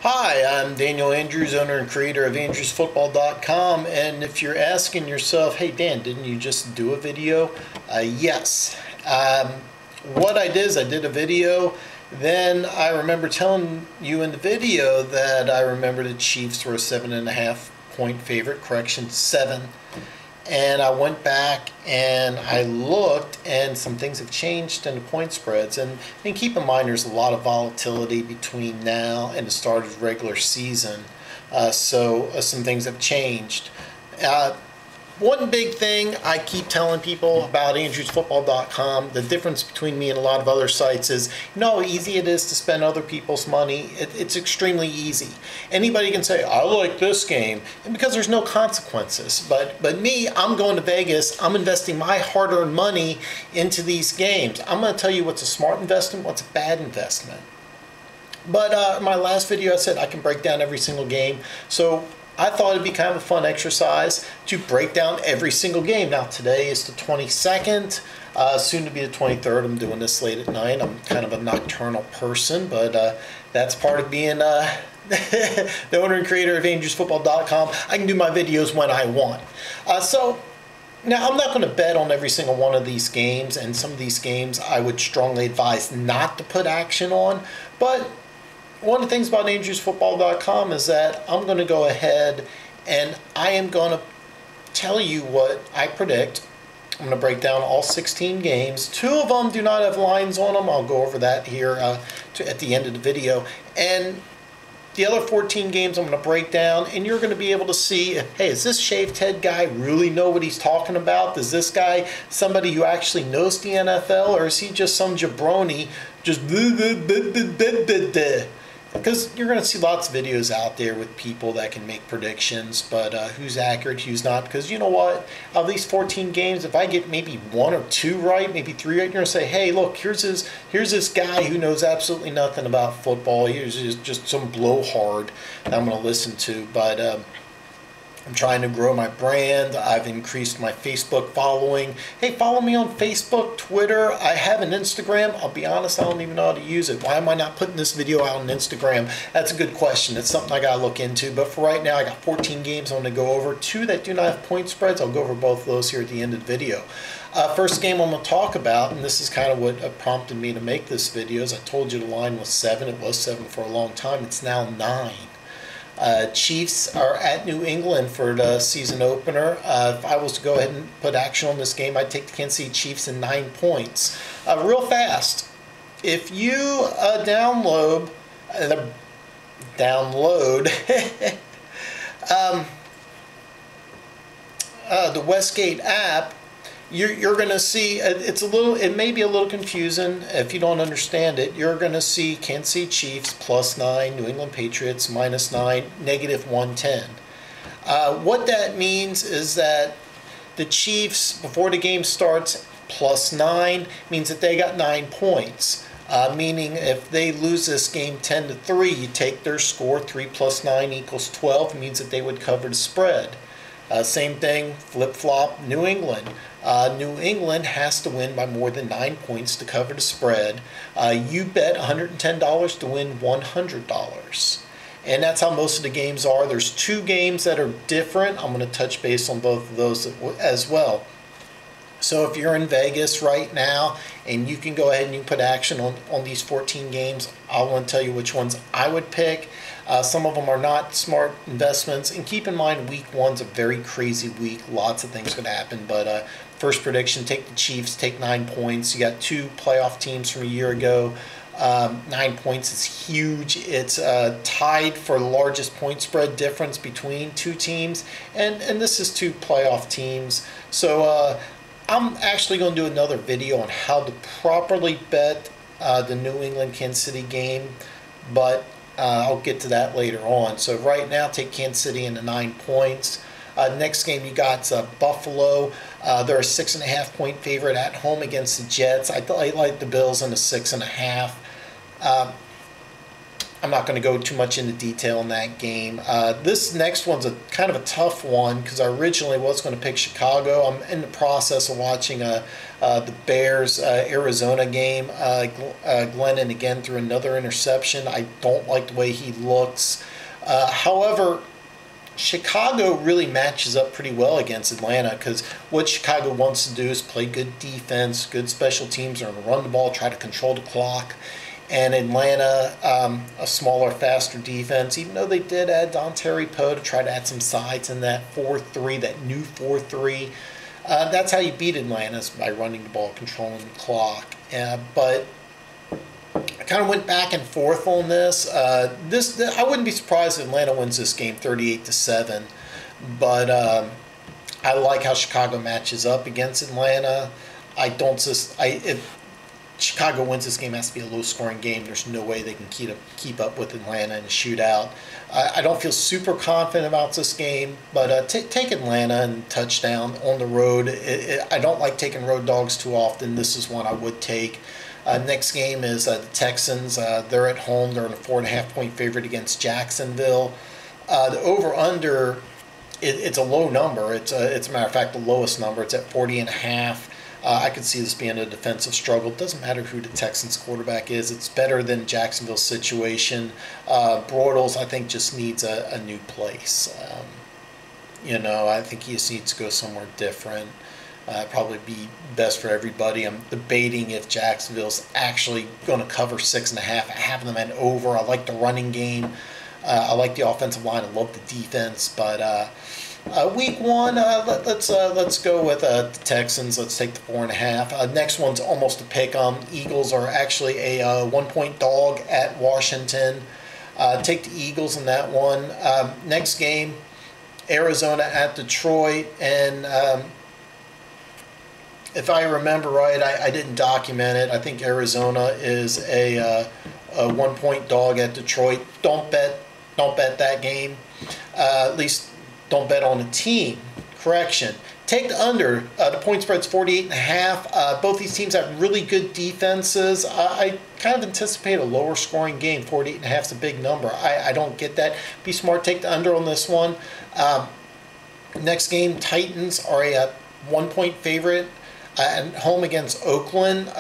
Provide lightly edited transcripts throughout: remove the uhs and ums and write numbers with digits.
Hi, I'm Daniel Andrews, owner and creator of AndrewsFootball.com. And if you're asking yourself, hey Dan, didn't you just do a video? Yes. What I did is I did a video. Then I remember telling you in the video that I remember the Chiefs were a 7.5 point favorite, correction, 7. And I went back and I looked, and some things have changed in the point spreads. And keep in mind, there's a lot of volatility between now and the start of the regular season. So some things have changed. One big thing I keep telling people about AndrewsFootball.com, the difference between me and a lot of other sites is, you know how easy it is to spend other people's money. It's extremely easy. Anybody can say, I like this game, and because there's no consequences. But me, I'm going to Vegas. I'm investing my hard-earned money into these games. I'm going to tell you what's a smart investment, what's a bad investment. But in my last video, I said I can break down every single game. So I thought it'd be kind of a fun exercise to break down every single game. Now today is the 22nd, soon to be the 23rd. I'm doing this late at night. I'm kind of a nocturnal person, but that's part of being the owner and creator of AndrewsFootball.com. I can do my videos when I want. So now I'm not going to bet on every single one of these games, and some of these games I would strongly advise not to put action on, but one of the things about AndrewsFootball.com is that I'm going to go ahead and I am going to tell you what I predict. I'm going to break down all 16 games. 2 of them do not have lines on them. I'll go over that here at the end of the video. And the other 14 games I'm going to break down, and you're going to be able to see, hey, does this shaved head guy really know what he's talking about? Is this guy somebody who actually knows the NFL, or is he just some jabroni just because you're going to see lots of videos out there with people that can make predictions, but who's accurate, who's not. Because you know what? Of these 14 games, if I get maybe 1 or 2 right, maybe 3 right, you're going to say, hey, look, here's this guy who knows absolutely nothing about football. Here's just some blowhard that I'm going to listen to. But I'm trying to grow my brand. I've increased my Facebook following. Hey, follow me on Facebook, Twitter. I have an Instagram. I'll be honest, I don't even know how to use it. Why am I not putting this video out on Instagram? That's a good question. It's something I got to look into. But for right now, I got 14 games I'm going to go over. 2 that do not have point spreads. I'll go over both of those here at the end of the video. First game I'm going to talk about, and this is kind of what prompted me to make this video, is I told you the line was 7. It was 7 for a long time. It's now 9. Chiefs are at New England for the season opener. If I was to go ahead and put action on this game, I'd take the Kansas City Chiefs in 9 points. Real fast, if you download the Westgate app, you're going to see it may be a little confusing if you don't understand it. You're going to see Kansas City Chiefs +9, New England Patriots -9, -110. What that means is that the Chiefs, before the game starts, +9 means that they got 9 points. Meaning if they lose this game 10-3, you take their score, 3 + 9 = 12, means that they would cover the spread. Same thing, flip-flop, New England. New England has to win by more than 9 points to cover the spread. You bet $110 to win $100. And that's how most of the games are. There's 2 games that are different. I'm going to touch base on both of those as well. So if you're in Vegas right now and you can go ahead and you put action on these 14 games, I want to tell you which ones I would pick. Some of them are not smart investments. And keep in mind, week 1's a very crazy week. Lots of things could happen. But first prediction, take the Chiefs, take 9 points. You got 2 playoff teams from a year ago. 9 points is huge. It's tied for the largest point spread difference between 2 teams. And this is 2 playoff teams. So I'm actually going to do another video on how to properly bet the New England Kansas City game, but I'll get to that later on. So right now, take Kansas City into 9 points. Next game you got Buffalo. They're a 6.5 point favorite at home against the Jets. I like the Bills in a 6.5. I'm not going to go too much into detail in that game. This next one's a kind of a tough one because I originally was going to pick Chicago. I'm in the process of watching the Bears Arizona game. Glennon again threw another interception. I don't like the way he looks. However, Chicago really matches up pretty well against Atlanta because what Chicago wants to do is play good defense, good special teams, or run the ball, try to control the clock. And Atlanta, a smaller, faster defense, even though they did add Dontari Poe to try to add some size in that 4-3, that new 4-3. That's how you beat Atlanta, is by running the ball, controlling the clock. But I kind of went back and forth on this. I wouldn't be surprised if Atlanta wins this game 38-7. But I like how Chicago matches up against Atlanta. If Chicago wins this game, it has to be a low-scoring game. There's no way they can keep up with Atlanta in a shootout. I don't feel super confident about this game, but take Atlanta and touchdown on the road. I don't like taking road dogs too often. This is one I would take. Next game is the Texans. They're at home. They're in a 4.5-point favorite against Jacksonville. The over/under, it's a low number. It's a matter of fact the lowest number. It's at 40.5. I could see this being a defensive struggle. It doesn't matter who the Texans quarterback is. It's better than Jacksonville's situation. Bortles, I think, just needs a new place. I think he just needs to go somewhere different. Probably be best for everybody. I'm debating if Jacksonville's actually going to cover 6.5. Having them at over. I like the running game. I like the offensive line. I love the defense, but. Week one, let's go with the Texans. Let's take the 4.5. Next one's almost a pick 'em. Eagles are actually a 1-point dog at Washington. Take the Eagles in that one. Next game, Arizona at Detroit, and if I remember right, I didn't document it. I think Arizona is a 1-point dog at Detroit. Don't bet that game. At least. Don't bet on a team. Correction. Take the under. The point spread's 48.5. Both these teams have really good defenses. I kind of anticipate a lower scoring game. 48.5 is a big number. I don't get that. Be smart. Take the under on this one. Next game, Titans are a 1-point favorite at home against Oakland.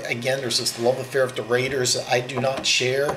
Again, there's this love affair with the Raiders that I do not share.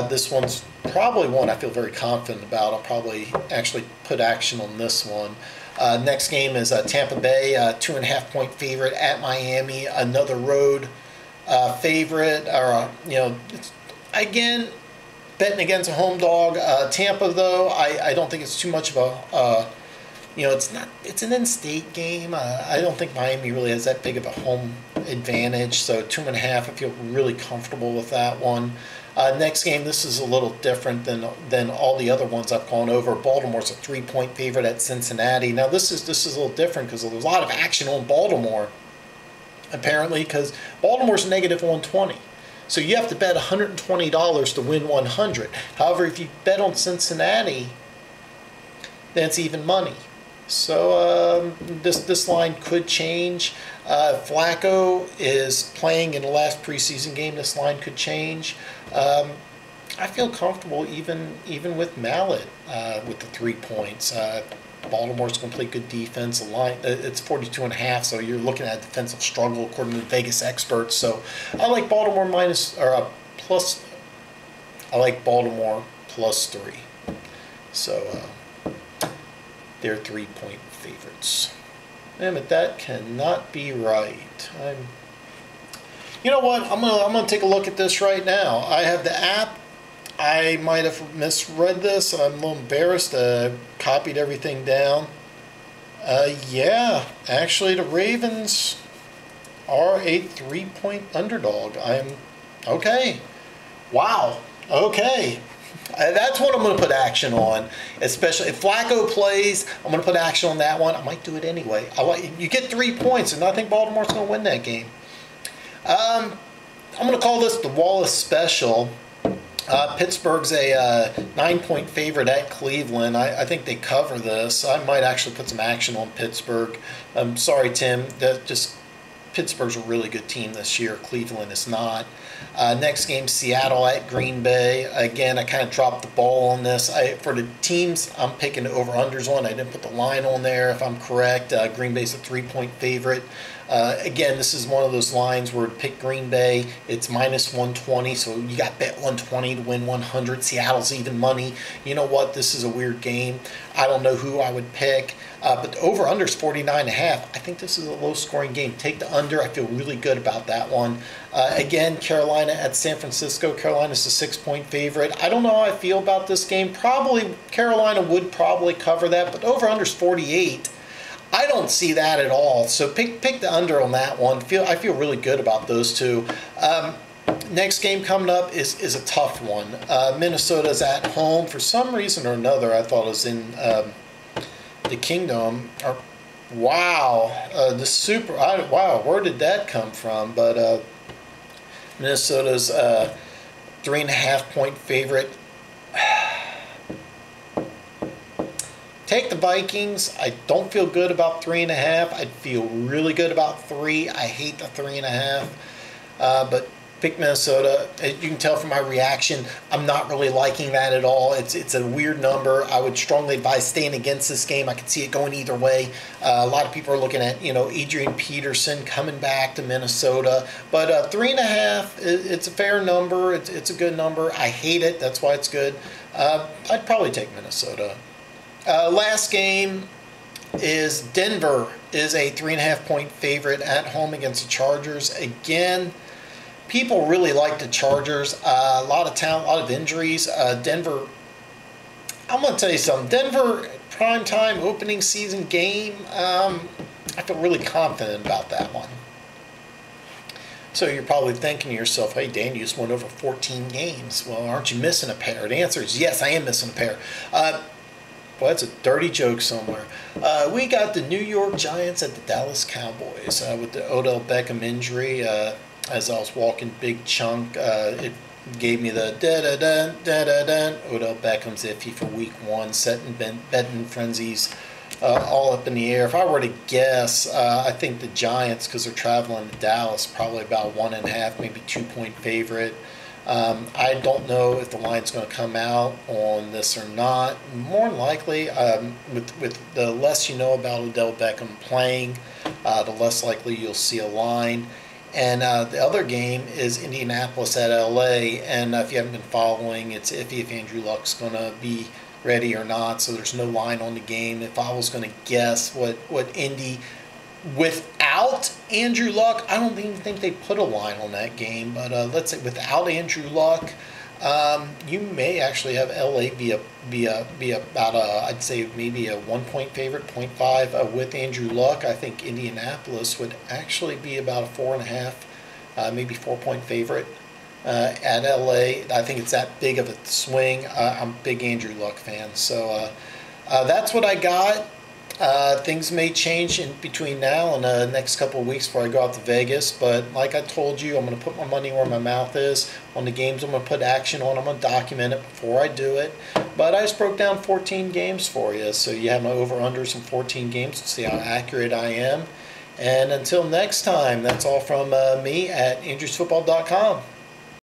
This one's probably one I feel very confident about. I'll probably actually put action on this one. Next game is Tampa Bay, 2.5-point favorite at Miami. Another road favorite. Again, betting against a home dog. Tampa, though, I don't think it's too much of a. It's an in-state game. I don't think Miami really has that big of a home advantage. So 2.5, I feel really comfortable with that one. Next game, this is a little different than all the other ones I've gone over. Baltimore's a 3-point favorite at Cincinnati. Now this is a little different because there's a lot of action on Baltimore, apparently, because Baltimore's negative 120. So you have to bet $120 to win 100. However, if you bet on Cincinnati, then it's even money. So this line could change. Flacco is playing in the last preseason game. This line could change. I feel comfortable even with Mallett with the 3 points. Baltimore's going to play good defense. The line it's 42.5, so you're looking at a defensive struggle according to Vegas experts. So I like Baltimore plus. I like Baltimore +3. So. They're 3-point favorites. Damn it, that cannot be right. You know what? I'm gonna take a look at this right now. I have the app. I might have misread this. I'm a little embarrassed. Copied everything down. Yeah, actually, the Ravens are a 3-point underdog. Okay. Wow. Okay. That's what I'm going to put action on, especially if Flacco plays. I'm going to put action on that one. I might do it anyway. You get 3 points, and I think Baltimore's going to win that game. I'm going to call this the Wallace Special. Pittsburgh's a 9-point favorite at Cleveland. I think they cover this. I might actually put some action on Pittsburgh. I'm sorry, Tim. Pittsburgh's a really good team this year. Cleveland is not. Next game, Seattle at Green Bay. Again, I kind of dropped the ball on this. For the teams, I'm picking over-unders on. I didn't put the line on there, if I'm correct. Green Bay's a 3-point favorite. Again, this is one of those lines where to pick Green Bay, it's minus 120, so you got bet 120 to win 100. Seattle's even money. You know what? This is a weird game. I don't know who I would pick, but the over-under is 49.5. I think this is a low-scoring game. Take the under. I feel really good about that one. Again, Carolina at San Francisco. Carolina's a 6-point favorite. I don't know how I feel about this game. Probably Carolina would probably cover that, but over-under is 48. I don't see that at all. So pick the under on that one. I feel really good about those two. Next game coming up is a tough one. Minnesota's at home. For some reason or another, I thought it was in the Kingdom. Wow, wow, where did that come from? But Minnesota's 3.5-point favorite. Take the Vikings. I don't feel good about 3.5. I'd feel really good about 3. I hate the 3.5. But pick Minnesota. As you can tell from my reaction, I'm not really liking that at all. It's a weird number. I would strongly advise staying against this game. I could see it going either way. A lot of people are looking at, Adrian Peterson coming back to Minnesota. But 3.5, it's a fair number. It's a good number. I hate it. That's why it's good. I'd probably take Minnesota. Last game is Denver is a 3.5-point favorite at home against the Chargers. Again, people really like the Chargers. A lot of talent, a lot of injuries. Denver, I'm going to tell you something. Denver, primetime opening season game, I feel really confident about that one. So you're probably thinking to yourself, hey, Dan, you just went over 14 games. Well, aren't you missing a pair? The answer is yes, I am missing a pair. Well, that's a dirty joke somewhere. We got the New York Giants at the Dallas Cowboys with the Odell Beckham injury. As I was walking Big Chunk, it gave me the da-da-dun, da-da-dun. Odell Beckham's iffy for week 1, setting betting frenzies all up in the air. If I were to guess, I think the Giants, because they're traveling to Dallas, probably about 1.5, maybe 2-point favorite. I don't know if the line's going to come out on this or not. More than likely, with the less you know about Odell Beckham playing, the less likely you'll see a line. And the other game is Indianapolis at LA. And if you haven't been following, it's iffy if Andrew Luck's going to be ready or not. So there's no line on the game. If I was going to guess what Indy, without Andrew Luck, I don't even think they put a line on that game. But let's say without Andrew Luck, you may actually have LA be about I'd say maybe a 1-point favorite, 0.5 with Andrew Luck. I think Indianapolis would actually be about a 4.5, maybe 4-point favorite at LA. I think it's that big of a swing. I'm a big Andrew Luck fan, so that's what I got. Things may change in between now and the next couple of weeks before I go out to Vegas, but like I told you, I'm going to put my money where my mouth is. On the games I'm going to put action on, I'm going to document it before I do it. But I just broke down 14 games for you, so you have my over-unders in 14 games to see how accurate I am. And until next time, that's all from me at andrewsfootball.com.